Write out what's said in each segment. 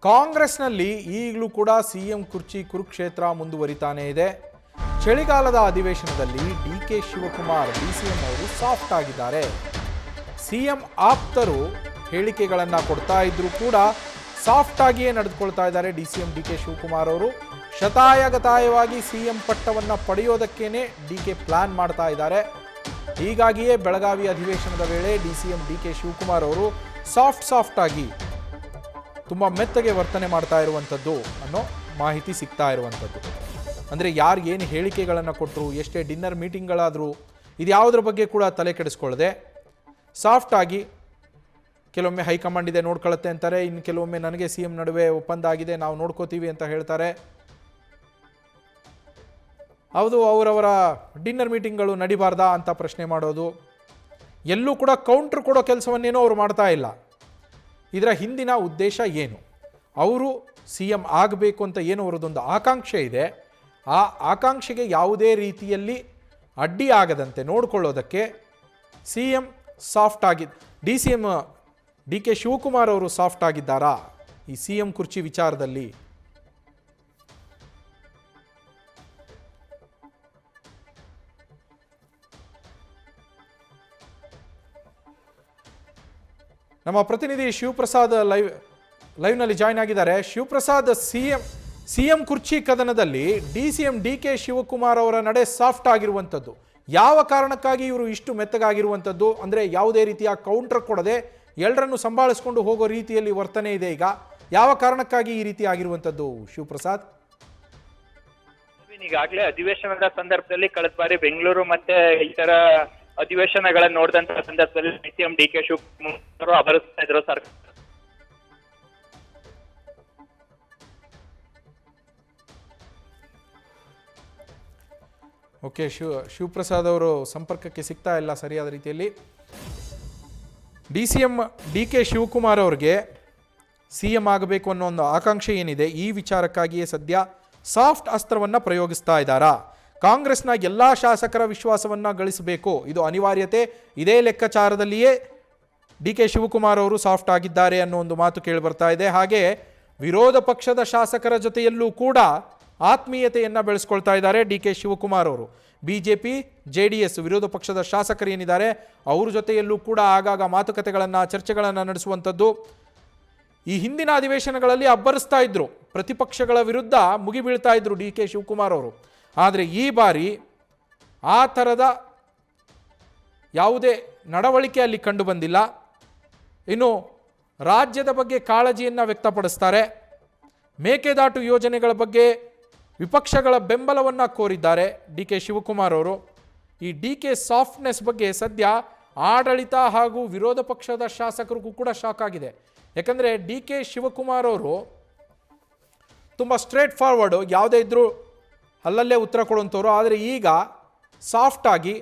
ಕಾಂಗ್ರೆಸ್ನಲ್ಲಿ ಈಗಲೂ ಕೂಡ ಸಿಎಂ ಕುರ್ಚಿ ಕುರುಕ್ಷೇತ್ರ ಮುಂದುವರಿತಾನೇ ಇದೆ. ಚಳಿಗಾಲದ ಅಧಿವೇಶನದಲ್ಲಿ ಡಿಕೆ ಶಿವಕುಮಾರ್ ಡಿಸಿಎಂ ಅವರು ಸಾಫ್ಟ್ ಆಗಿದ್ದಾರೆ. ಸಿಎಂ ಆಪ್ತರು ಹೇಳಿಕೆಗಳನ್ನು ಕೊಡ್ತಾ ಇದ್ರು ಕೂಡ ಸಾಫ್ಟ್ ಆಗಿಯೇ ನಡೆದುಕೊಳ್ತಾ ಇದ್ದಾರೆ ಡಿಸಿಎಂ ಡಿಕೆ ಶಿವಕುಮಾರ್ ಅವರು. ಶತಾಯಗತಾಯವಾಗಿ ಸಿಎಂ ಪಟ್ಟವನ್ನು ಪಡೆಯೋದಕ್ಕೇನೆ ಡಿಕೆ ಪ್ಲಾನ್ ಮಾಡ್ತಾ ಇದ್ದಾರೆ. ಹೀಗಾಗಿಯೇ ಬೆಳಗಾವಿ ಅಧಿವೇಶನದ ವೇಳೆ ಡಿಸಿಎಂ ಡಿಕೆ ಶಿವಕುಮಾರ್ ಅವರು ಸಾಫ್ಟ್ ಆಗಿ ತುಂಬ ಮೆತ್ತಗೆ ವರ್ತನೆ ಮಾಡ್ತಾ ಇರುವಂಥದ್ದು ಅನ್ನೋ ಮಾಹಿತಿ ಸಿಗ್ತಾ ಇರುವಂಥದ್ದು. ಅಂದರೆ ಯಾರು ಏನು ಹೇಳಿಕೆಗಳನ್ನು ಕೊಟ್ಟರು, ಎಷ್ಟೇ ಡಿನ್ನರ್ ಮೀಟಿಂಗ್ಗಳಾದರೂ ಇದು ಯಾವುದ್ರ ಬಗ್ಗೆ ಕೂಡ ತಲೆ ಕೆಡಿಸ್ಕೊಳ್ಳದೆ ಸಾಫ್ಟಾಗಿ ಕೆಲವೊಮ್ಮೆ ಹೈಕಮಾಂಡ್ ಇದೆ ನೋಡ್ಕೊಳ್ಳುತ್ತೆ ಅಂತಾರೆ, ಇನ್ನು ಕೆಲವೊಮ್ಮೆ ನನಗೆ ಸಿ ಎಂ ನಡುವೆ ಒಪ್ಪಂದ ಆಗಿದೆ ನಾವು ನೋಡ್ಕೋತೀವಿ ಅಂತ ಹೇಳ್ತಾರೆ. ಹೌದು, ಅವರವರ ಡಿನ್ನರ್ ಮೀಟಿಂಗ್ಗಳು ನಡಿಬಾರ್ದಾ ಅಂತ ಪ್ರಶ್ನೆ ಮಾಡೋದು, ಎಲ್ಲೂ ಕೂಡ ಕೌಂಟ್ರ್ ಕೊಡೋ ಕೆಲಸವನ್ನೇನೋ ಅವರು ಮಾಡ್ತಾ ಇಲ್ಲ. ಇದರ ಹಿಂದಿನ ಉದ್ದೇಶ ಏನು? ಅವರು ಸಿ ಎಂ ಆಗಬೇಕು ಅಂತ ಏನೋ ಅವರದೊಂದು ಆಕಾಂಕ್ಷೆ ಇದೆ. ಆ ಆಕಾಂಕ್ಷೆಗೆ ಯಾವುದೇ ರೀತಿಯಲ್ಲಿ ಅಡ್ಡಿ ಆಗದಂತೆ ನೋಡಿಕೊಳ್ಳೋದಕ್ಕೆ ಸಿ ಎಂ ಸಾಫ್ಟ್ ಆಗಿದ್ದು, D C M D K Shivakumar ಅವರು ಸಾಫ್ಟ್ ಆಗಿದ್ದಾರಾ ಈ ಸಿ ಎಂ ಕುರ್ಚಿ ವಿಚಾರದಲ್ಲಿ? ನಮ್ಮ ಪ್ರತಿನಿಧಿ ಶಿವಪ್ರಸಾದ್ ಲೈವ್ನಲ್ಲಿ ಜಾಯ್ನ್ ಆಗಿದ್ದಾರೆ. ಶಿವಪ್ರಸಾದ್, ಸಿ ಎಂ ಕುರ್ಚಿ ಕದನದಲ್ಲಿ D C M D K Shivakumar ಅವರ ನಡೆ ಸಾಫ್ಟ್ ಆಗಿರುವಂಥದ್ದು ಯಾವ ಕಾರಣಕ್ಕಾಗಿ ಇವರು ಇಷ್ಟು ಮೆತ್ತಗಾಗಿರುವಂಥದ್ದು? ಅಂದರೆ ಯಾವುದೇ ರೀತಿಯ ಕೌಂಟರ್ ಕೊಡದೆ ಎಲ್ಲರನ್ನು ಸಂಭಾಳಿಸ್ಕೊಂಡು ಹೋಗೋ ರೀತಿಯಲ್ಲಿ ವರ್ತನೆ ಇದೆ. ಈಗ ಯಾವ ಕಾರಣಕ್ಕಾಗಿ ಈ ರೀತಿ ಆಗಿರುವಂಥದ್ದು ಶಿವಪ್ರಸಾದ್? ಈಗಾಗಲೇ ಅಧಿವೇಶನದ ಸಂದರ್ಭದಲ್ಲಿ ಕಳೆದ ಬಾರಿ ಬೆಂಗಳೂರು ಮತ್ತೆ ಇತರ ಅಧಿವೇಶನಗಳನ್ನು ನೋಡಿದಂತಹ ಸಂದರ್ಭದಲ್ಲಿ ಸಿಎಂ ಡಿ ಕೆ ಶಿವಕುಮಾರ್ ಅಭರಿಸ್ತಾ ಇದ್ರು ಸರ್ಕಾರ. ಓಕೆ, ಶಿವಪ್ರಸಾದ್ ಅವರು ಸಂಪರ್ಕಕ್ಕೆ ಸಿಗ್ತಾ ಇಲ್ಲ ಸರಿಯಾದ ರೀತಿಯಲ್ಲಿ. D C M D K Shivakumar ಅವ್ರಿಗೆ ಸಿ ಎಂ ಆಗಬೇಕು ಅನ್ನೋ ಒಂದು ಆಕಾಂಕ್ಷೆ ಏನಿದೆ, ಈ ವಿಚಾರಕ್ಕಾಗಿಯೇ ಸದ್ಯ ಸಾಫ್ಟ್ ಅಸ್ತ್ರವನ್ನು ಪ್ರಯೋಗಿಸ್ತಾ ಇದ್ದಾರಾ? ಕಾಂಗ್ರೆಸ್ನ ಎಲ್ಲ ಶಾಸಕರ ವಿಶ್ವಾಸವನ್ನು ಗಳಿಸಬೇಕು, ಇದು ಅನಿವಾರ್ಯತೆ. ಇದೇ ಲೆಕ್ಕಾಚಾರದಲ್ಲಿಯೇ ಡಿ ಕೆ ಶಿವಕುಮಾರ್ ಅವರು ಸಾಫ್ಟ್ ಆಗಿದ್ದಾರೆ ಅನ್ನೋ ಒಂದು ಮಾತು ಕೇಳಿಬರ್ತಾ ಇದೆ. ಹಾಗೆ ವಿರೋಧ ಪಕ್ಷದ ಶಾಸಕರ ಜೊತೆಯಲ್ಲೂ ಕೂಡ ಆತ್ಮೀಯತೆಯನ್ನು ಬೆಳೆಸ್ಕೊಳ್ತಾ ಇದ್ದಾರೆ ಡಿ ಕೆ ಶಿವಕುಮಾರ್ ಅವರು. BJP JDS ವಿರೋಧ ಪಕ್ಷದ ಶಾಸಕರು ಏನಿದ್ದಾರೆ ಅವ್ರ ಜೊತೆಯಲ್ಲೂ ಕೂಡ ಆಗಾಗ ಮಾತುಕತೆಗಳನ್ನು ಚರ್ಚೆಗಳನ್ನು ನಡೆಸುವಂಥದ್ದು. ಈ ಹಿಂದಿನ ಅಧಿವೇಶನಗಳಲ್ಲಿ ಅಬ್ಬರಿಸ್ತಾ ಇದ್ರು, ಪ್ರತಿಪಕ್ಷಗಳ ವಿರುದ್ಧ ಮುಗಿಬೀಳ್ತಾ ಇದ್ರು ಡಿ ಕೆ ಶಿವಕುಮಾರ್ ಅವರು. ಆದರೆ ಈ ಬಾರಿ ಆ ಥರದ ಯಾವುದೇ ನಡವಳಿಕೆ ಅಲ್ಲಿ ಕಂಡು ಬಂದಿಲ್ಲ. ಇನ್ನು ರಾಜ್ಯದ ಬಗ್ಗೆ ಕಾಳಜಿಯನ್ನು ವ್ಯಕ್ತಪಡಿಸ್ತಾರೆ. ಮೇಕೆದಾಟು ಯೋಜನೆಗಳ ಬಗ್ಗೆ ವಿಪಕ್ಷಗಳ ಬೆಂಬಲವನ್ನು ಕೋರಿದ್ದಾರೆ ಡಿ ಕೆ ಶಿವಕುಮಾರ್ ಅವರು. ಈ ಡಿ ಕೆ ಸಾಫ್ಟ್ನೆಸ್ ಬಗ್ಗೆ ಸದ್ಯ ಆಡಳಿತ ಹಾಗೂ ವಿರೋಧ ಪಕ್ಷದ ಶಾಸಕರಿಗೂ ಕೂಡ ಶಾಕ್ ಆಗಿದೆ. ಯಾಕಂದರೆ ಡಿ ಕೆ ಶಿವಕುಮಾರ್ ಅವರು ತುಂಬ ಸ್ಟ್ರೇಟ್ ಫಾರ್ವರ್ಡು, ಯಾವುದೇ ಇದ್ದರೂ ಅಲ್ಲಲ್ಲೇ ಉತ್ತರ ಕೊಡುವಂಥವ್ರು. ಆದರೆ ಈಗ ಸಾಫ್ಟಾಗಿ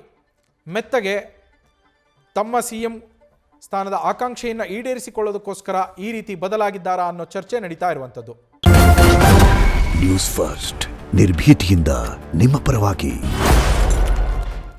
ಮೆತ್ತಗೆ ತಮ್ಮ ಸಿ ಎಂ ಸ್ಥಾನದ ಆಕಾಂಕ್ಷೆಯನ್ನು ಈಡೇರಿಸಿಕೊಳ್ಳೋದಕ್ಕೋಸ್ಕರ ಈ ರೀತಿ ಬದಲಾಗಿದ್ದಾರಾ ಅನ್ನೋ ಚರ್ಚೆ ನಡೀತಾ ಇರುವಂಥದ್ದು. ನ್ಯೂಸ್ ಫಸ್ಟ್ ನಿರ್ಭೀತಿಯಿಂದ ನಿಮ್ಮ ಪರವಾಗಿ.